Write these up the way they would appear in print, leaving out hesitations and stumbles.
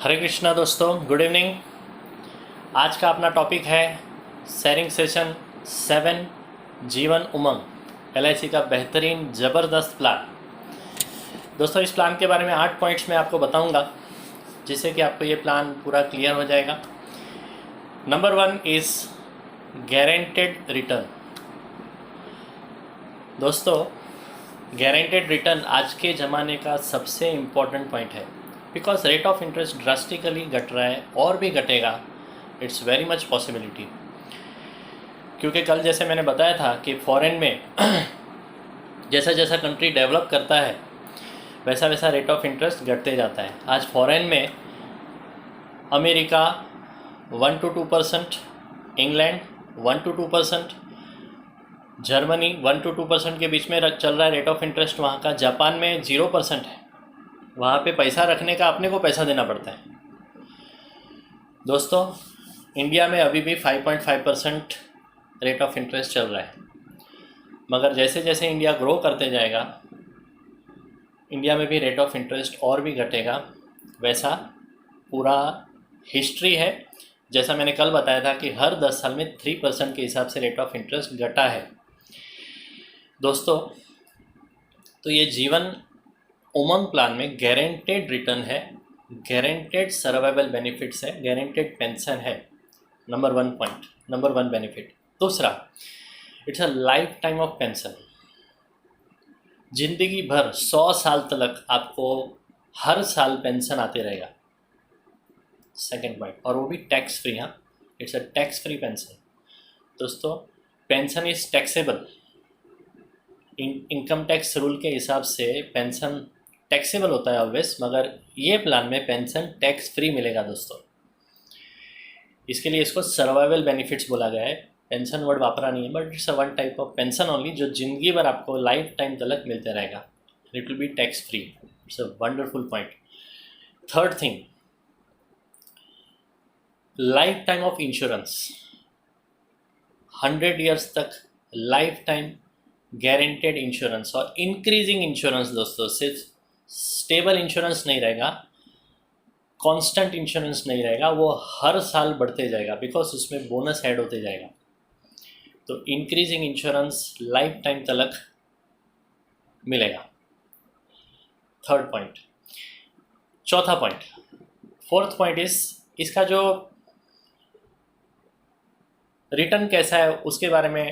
हरे कृष्णा दोस्तों, good evening. आज का अपना टॉपिक है sharing session 7 Jeevan Umang LIC का बेहतरीन ज़बरदस्त प्लान। दोस्तों, इस प्लान के बारे में 8 पॉइंट्स मैं आपको बताऊंगा, जिससे कि आपको ये प्लान पूरा क्लियर हो जाएगा। Number 1 is guaranteed return. दोस्तों, गारंटेड रिटर्न आज के ज़माने का सबसे इम्पॉर्टेंट पॉइंट है, because rate of interest drastically घट रहा है और भी घटेगा। इट्स वेरी मच पॉसिबिलिटी, क्योंकि कल जैसे मैंने बताया था कि फॉरेन में जैसा जैसा कंट्री डेवलप करता है वैसा वैसा रेट ऑफ इंटरेस्ट घटते जाता है। आज फॉरेन में America 1 to 2%, England 1 to 2%, Germany 1 to 2% के बीच में चल रहा है रेट ऑफ इंटरेस्ट वहाँ का। जापान में 0% है। वहाँ पे पैसा रखने का अपने को पैसा देना पड़ता है। दोस्तों, इंडिया में अभी भी 5.5% रेट ऑफ इंटरेस्ट चल रहा है, मगर जैसे जैसे इंडिया ग्रो करते जाएगा इंडिया में भी रेट ऑफ इंटरेस्ट और भी घटेगा। वैसा पूरा हिस्ट्री है। जैसा मैंने कल बताया था कि हर 10 साल में 3% के हिसाब से रेट ऑफ इंटरेस्ट घटा है। दोस्तों, तो ये जीवन उमंग प्लान में गारंटेड रिटर्न है, गारंटेड सर्वाइवल बेनिफिट्स है, गारंटेड पेंशन है। Number 1 benefit. दूसरा, it's a life time of pension. ज़िंदगी भर 100 साल तक आपको हर साल पेंशन आते रहेगा। सेकेंड पॉइंट, और वो भी टैक्स फ्री। हाँ, it's a tax free pension. दोस्तों, pension is taxable. Income tax rule के हिसाब से पेंशन टैक्सेबल होता है ऑलवेज, मगर ये प्लान में पेंशन टैक्स फ्री मिलेगा। दोस्तों, इसके लिए इसको सर्वाइवल बेनिफिट्स बोला गया है। पेंशन वर्ड वापरा नहीं है, but it's a one type of pension only, जो ज़िंदगी भर आपको लाइफ टाइम तक मिलते रहेगा। It will be tax free. It's a wonderful point. Third thing, life time of insurance. 100 years तक लाइफ टाइम गारंटेड इंश्योरेंस और इंक्रीजिंग इंश्योरेंस। दोस्तों, सिर्फ स्टेबल इंश्योरेंस नहीं रहेगा, कांस्टेंट इंश्योरेंस नहीं रहेगा, वो हर साल बढ़ते जाएगा, बिकॉज उसमें बोनस ऐड होते जाएगा। तो इंक्रीजिंग इंश्योरेंस लाइफ टाइम तक मिलेगा। Third point. चौथा पॉइंट, फोर्थ पॉइंट इज इसका जो रिटर्न कैसा है उसके बारे में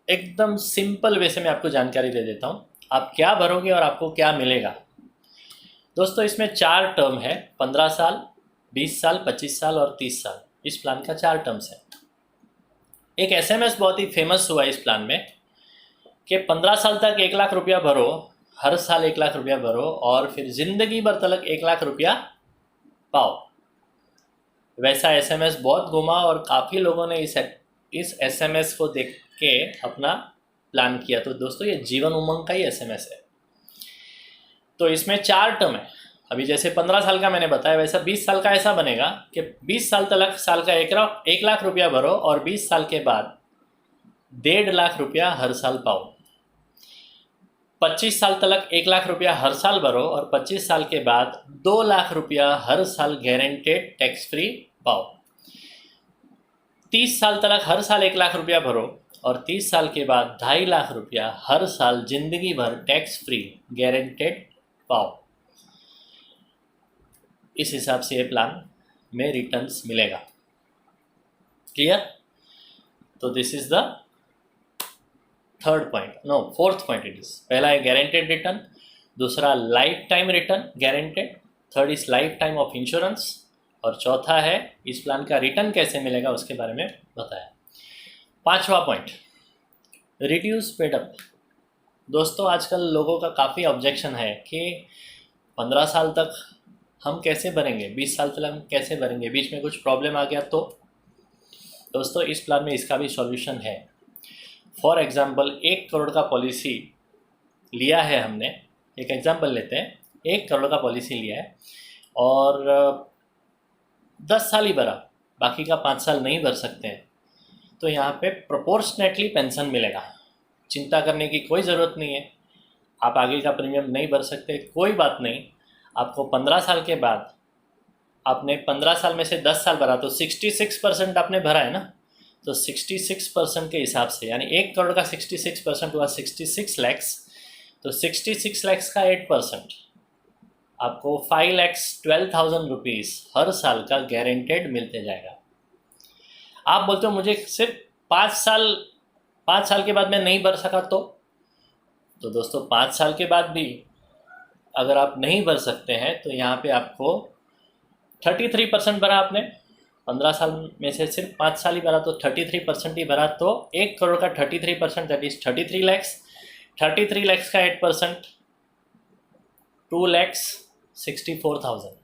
एकदम सिंपल वे से मैं आपको जानकारी दे देता हूँ। आप क्या भरोगे और आपको क्या मिलेगा। दोस्तों, इसमें 4 टर्म है, 15 साल, 20 साल, 25 साल और 30 साल। इस प्लान का 4 टर्म्स है। एक SMS बहुत ही फेमस हुआ इस प्लान में कि 15 साल तक 1 लाख रुपया भरो, हर साल 1 लाख रुपया भरो, और फिर ज़िंदगी भर तक 1 लाख रुपया पाओ। वैसा SMS बहुत घुमा और काफ़ी लोगों ने इस SMS को देख के अपना प्लान किया। तो दोस्तों, ये जीवन उमंग का ही SMS है। तो इसमें 4 टर्म है। अभी जैसे 15 साल का मैंने बताया, वैसा 20 साल का ऐसा बनेगा कि 20 साल तक साल का 1 लाख रुपया भरो और 20 साल के बाद 1.5 लाख रुपया हर साल पाओ। 25 साल तक 1 लाख रुपया हर साल भरो और 25 साल के बाद 2 लाख रुपया हर साल गारंटेड टैक्स फ्री पाओ। 30 साल तक हर साल 1 लाख रुपया भरो और 30 साल के बाद 2.5 लाख रुपया हर साल जिंदगी भर टैक्स फ्री गारंटेड पाओ। इस हिसाब से ये प्लान में रिटर्न्स मिलेगा। क्लियर? तो this is the third point, no fourth point it is. पहला है गारंटेड रिटर्न, दूसरा life time return guaranteed, third is life time of insurance, और चौथा है इस प्लान का रिटर्न कैसे मिलेगा उसके बारे में बताया। 5वां पॉइंट, रिड्यूस पेड अप। दोस्तों, आजकल लोगों का काफ़ी ऑब्जेक्शन है कि 15 साल तक हम कैसे भरेंगे, 20 साल तक हम कैसे भरेंगे, बीच में कुछ प्रॉब्लम आ गया तो। दोस्तों, इस प्लान में इसका भी सॉल्यूशन है। फॉर एग्जांपल, 1 करोड़ का पॉलिसी लिया है हमने, एक एग्जांपल लेते हैं, 1 करोड़ का पॉलिसी लिया है और 10 साल ही भरा, बाकी का 5 साल नहीं भर सकते हैं, तो यहाँ पे प्रोपोर्शनेटली पेंशन मिलेगा। चिंता करने की कोई ज़रूरत नहीं है। आप आगे का प्रीमियम नहीं भर सकते, कोई बात नहीं, आपको 15 साल के बाद आपने 15 साल में से 10 साल भरा तो 66% आपने भरा है ना, तो 66% के हिसाब से, यानी 1 करोड़ का 66% हुआ 66 लैक्स, तो 66 लैक्स का 8% आपको 5,12,000 रुपीज़ हर साल का गारंटेड मिलते जाएगा। आप बोलते हो मुझे सिर्फ 5 साल के बाद मैं नहीं भर सका, तो दोस्तों 5 साल के बाद भी अगर आप नहीं भर सकते हैं तो यहाँ पे आपको 33% भरा आपने, 15 साल में से सिर्फ 5 साल ही भरा तो 33% ही भरा, तो 1 करोड़ का 33% दैट इज 33 लैक्स, 33 लैक्स का 8% 2,64,000,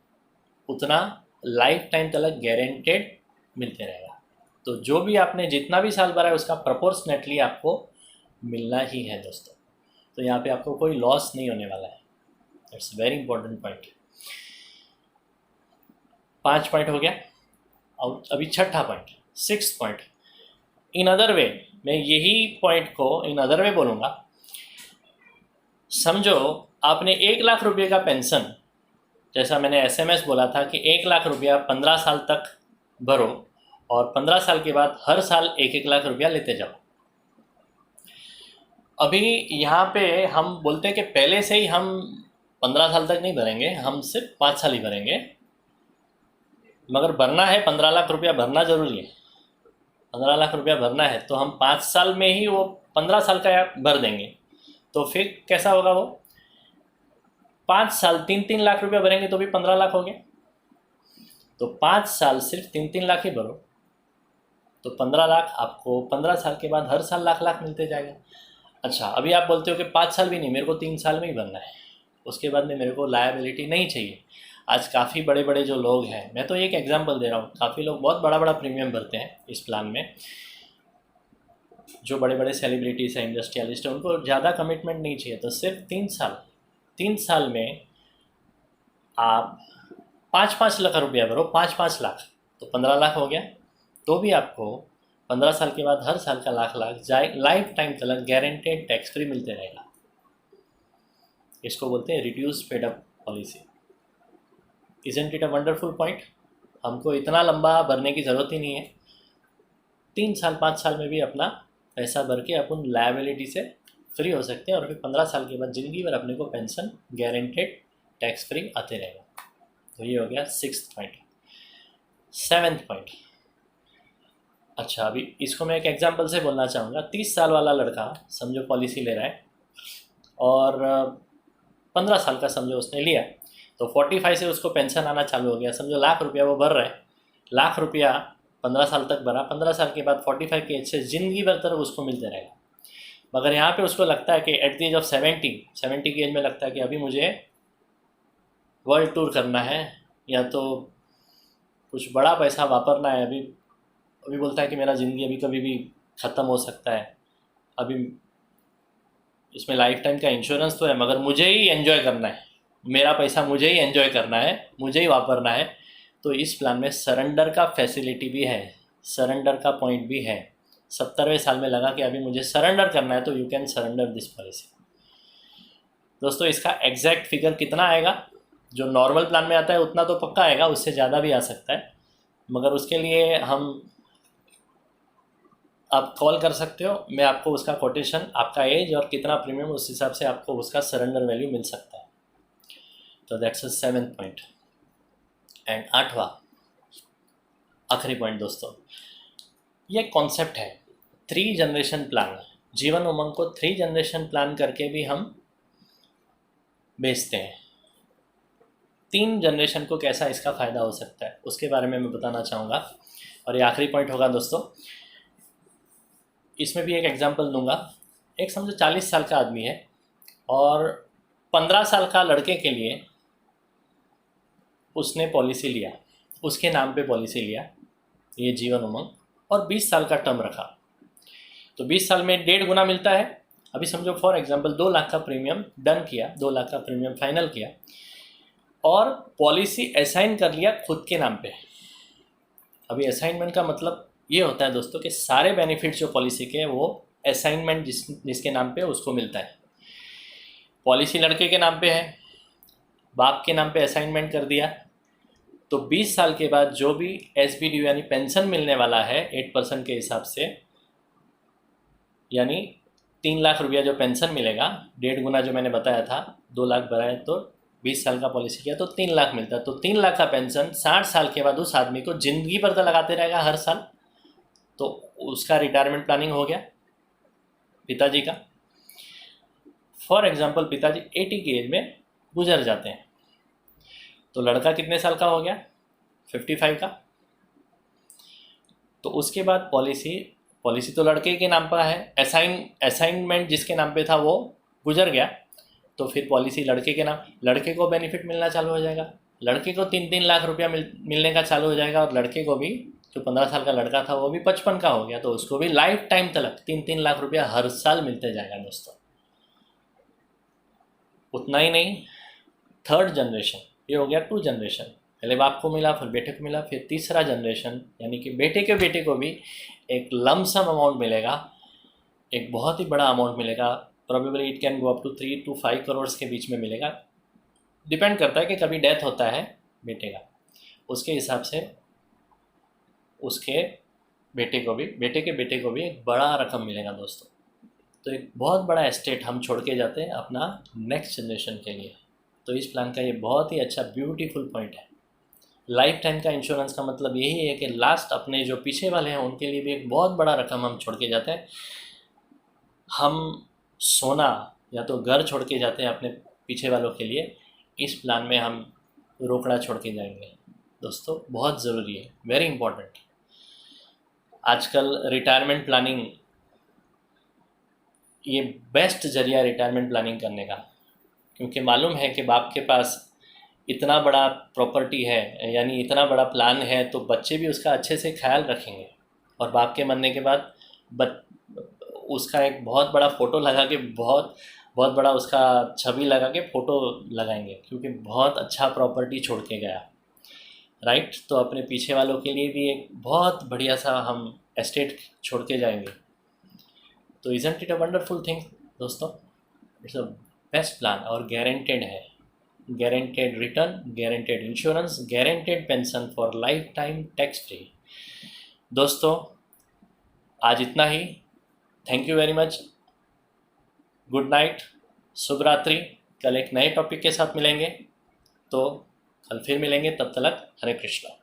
उतना लाइफ टाइम तक गारंटेड मिलते रहेगा। तो जो भी आपने जितना भी साल भरा है उसका प्रोपोर्शनेटली आपको मिलना ही है दोस्तों। तो यहाँ पे आपको कोई लॉस नहीं होने वाला है। That's very important point. 5 point हो गया, और अभी छठा point, 6th point, in other way. मैं यही पॉइंट को इन अदर वे बोलूँगा। समझो आपने 1,00,000 रुपये का पेंशन, जैसा मैंने SMS बोला था कि 1,00,000 रुपया 15 साल तक भरो और 15 साल के बाद हर साल 1-1 लाख रुपया लेते जाओ। अभी यहाँ पे हम बोलते हैं कि पहले से ही हम 15 साल तक नहीं भरेंगे, हम सिर्फ 5 साल ही भरेंगे, मगर भरना है 15 लाख रुपया भरना ज़रूरी है। 15 लाख रुपया भरना है तो हम 5 साल में ही वो 15 साल का भर देंगे। तो फिर कैसा होगा, वो 5 साल 3-3 लाख रुपया भरेंगे तो भी 15 लाख हो गए। तो 5 साल सिर्फ 3-3 लाख ही भरो तो 15 लाख आपको 15 साल के बाद हर साल लाख मिलते जाएगा। अच्छा, अभी आप बोलते हो कि 5 साल भी नहीं, मेरे को 3 साल में ही भरना है, उसके बाद में मेरे को लायबिलिटी नहीं चाहिए। आज काफ़ी बड़े बड़े जो लोग हैं, मैं तो एक एग्जांपल दे रहा हूँ, काफ़ी लोग बहुत बड़ा प्रीमियम भरते हैं इस प्लान में। जो बड़े बड़े सेलिब्रिटीज़ हैं, इंडस्ट्रियलिस्ट हैं, उनको ज़्यादा कमिटमेंट नहीं चाहिए, तो सिर्फ 3 साल में आप 5-5 लाख रुपया भरो, 5-5 लाख तो 15 लाख हो गया। तो भी आपको 15 साल के बाद हर साल का लाख लाइफ टाइम तक गारंटेड टैक्स फ्री मिलते रहेगा। इसको बोलते हैं reduce paid up policy. Isn't it a wonderful point? हमको इतना लंबा भरने की ज़रूरत ही नहीं है, 3 साल 5 साल में भी अपना पैसा भर के अपन लायबिलिटी से फ्री हो सकते हैं, और फिर 15 साल के बाद ज़िंदगी भर अपने को पेंशन गारंटेड टैक्स फ्री आते रहेगा। तो ये हो गया 6th पॉइंट। 7th पॉइंट, अच्छा अभी इसको मैं एक एग्जांपल से बोलना चाहूँगा। 30 साल वाला लड़का समझो पॉलिसी ले रहा है और 15 साल का समझो उसने लिया, तो 45 से उसको पेंशन आना चालू हो गया। समझो लाख रुपया वो भर रहा है, लाख रुपया 15 साल तक भरा, 15 साल के बाद 45 के एज से ज़िंदगी भर तक उसको मिलते रहेगा। मगर यहाँ पे उसको लगता है कि एट द एज ऑफ 70 की एज में लगता है कि अभी मुझे वर्ल्ड टूर करना है या तो कुछ बड़ा पैसा वापरना है। अभी बोलता है कि मेरा ज़िंदगी अभी कभी भी ख़त्म हो सकता है, अभी इसमें लाइफ टाइम का इंश्योरेंस तो है, मगर मुझे ही एंजॉय करना है, मेरा पैसा मुझे ही एंजॉय करना है, मुझे ही वापरना है। तो इस प्लान में सरेंडर का फैसिलिटी भी है, सरेंडर का पॉइंट भी है। 70वें साल में लगा कि अभी मुझे सरेंडर करना है तो you can surrender this policy. दोस्तों इसका एग्जैक्ट फिगर कितना आएगा, जो नॉर्मल प्लान में आता है उतना तो पक्का आएगा, उससे ज़्यादा भी आ सकता है, मगर उसके लिए आप कॉल कर सकते हो, मैं आपको उसका कोटेशन, आपका एज और कितना प्रीमियम, उस हिसाब से आपको उसका सरेंडर वैल्यू मिल सकता है। तो that's a 7th point. And 8वां आखिरी पॉइंट दोस्तों, ये कॉन्सेप्ट है 3 जनरेशन प्लान। जीवन उमंग को 3 जनरेशन प्लान करके भी हम बेचते हैं। 3 जनरेशन को कैसा इसका फ़ायदा हो सकता है उसके बारे में मैं बताना चाहूँगा, और ये आखिरी पॉइंट होगा दोस्तों। इसमें भी एक एग्जांपल दूंगा। एक समझो 40 साल का आदमी है और 15 साल का लड़के के लिए उसने पॉलिसी लिया, उसके नाम पे पॉलिसी लिया, ये जीवन उमंग, और 20 साल का टर्म रखा, तो 20 साल में 1.5 गुना मिलता है। अभी समझो फॉर एग्जांपल 2 लाख का प्रीमियम डन किया, 2 लाख का प्रीमियम फाइनल किया और पॉलिसी असाइन कर लिया खुद के नाम पे। असाइनमेंट का मतलब ये होता है दोस्तों कि सारे बेनिफिट्स जो पॉलिसी के वो असाइनमेंट जिसके नाम पे उसको मिलता है। पॉलिसी लड़के के नाम पे है, बाप के नाम पे असाइनमेंट कर दिया, तो 20 साल के बाद जो भी SBDU यानी पेंशन मिलने वाला है 8% के हिसाब से, यानी 3 लाख रुपया जो पेंशन मिलेगा, 1.5 गुना जो मैंने बताया था, 2 लाख भराए तो 20 साल का पॉलिसी किया तो 3 लाख मिलता है। तो 3 लाख का पेंशन 60 साल के बाद उस आदमी को ज़िंदगी भर तो लगाते रहेगा हर साल, तो उसका रिटायरमेंट प्लानिंग हो गया पिताजी का। फॉर एग्जाम्पल पिताजी 80 की एज में गुजर जाते हैं, तो लड़का कितने साल का हो गया? 55 का। तो उसके बाद पॉलिसी तो लड़के के नाम पर है, असाइनमेंट जिसके नाम पे था वो गुजर गया, तो फिर पॉलिसी लड़के के नाम, लड़के को बेनिफिट मिलना चालू हो जाएगा, लड़के को 3-3 लाख रुपया मिलने का चालू हो जाएगा, और लड़के को भी, जो 15 साल का लड़का था वो भी 55 का हो गया, तो उसको भी लाइफ टाइम तक 3-3 लाख रुपया हर साल मिलते जाएगा दोस्तों। उतना ही नहीं, थर्ड जनरेशन, ये हो गया 2 जनरेशन, पहले बाप को मिला, फिर बेटे को मिला, फिर तीसरा जनरेशन यानी कि बेटे के बेटे को भी एक लमसम अमाउंट मिलेगा, एक बहुत ही बड़ा अमाउंट मिलेगा। Probably it can go up to 3 to 5 crore के बीच में मिलेगा, डिपेंड करता है कि कभी डेथ होता है बेटे का, उसके हिसाब से उसके बेटे के बेटे को भी एक बड़ा रकम मिलेगा दोस्तों। तो एक बहुत बड़ा एस्टेट हम छोड़ के जाते हैं अपना नेक्स्ट जनरेशन के लिए। तो इस प्लान का ये बहुत ही अच्छा ब्यूटीफुल पॉइंट है। लाइफ टाइम का इंश्योरेंस का मतलब यही है कि लास्ट अपने जो पीछे वाले हैं उनके लिए भी एक बहुत बड़ा रकम हम छोड़ के जाते हैं। हम सोना या तो घर छोड़ के जाते हैं अपने पीछे वालों के लिए, इस प्लान में हम रोकड़ा छोड़ के जाएंगे दोस्तों। बहुत ज़रूरी है, वेरी इंपॉर्टेंट। आजकल रिटायरमेंट प्लानिंग ये बेस्ट जरिया रिटायरमेंट प्लानिंग करने का, क्योंकि मालूम है कि बाप के पास इतना बड़ा प्रॉपर्टी है, यानी इतना बड़ा प्लान है, तो बच्चे भी उसका अच्छे से ख्याल रखेंगे, और बाप के मरने के बाद उसका एक बहुत बड़ा फ़ोटो लगा के, बहुत बड़ा उसका छवि लगा के फ़ोटो लगाएंगे, क्योंकि बहुत अच्छा प्रॉपर्टी छोड़ के गया, राइट। तो अपने पीछे वालों के लिए भी एक बहुत बढ़िया सा हम एस्टेट छोड़ के जाएंगे। तो isn't it a wonderful thing दोस्तों? इट्स अ बेस्ट प्लान, और गारंटेड है, guaranteed return, guaranteed insurance, guaranteed pension for life time, tax free. दोस्तों आज इतना ही, thank you very much, good night, शुभ रात्रि। कल एक नए टॉपिक के साथ मिलेंगे, तो कल फिर मिलेंगे, तब तक हरे कृष्णा।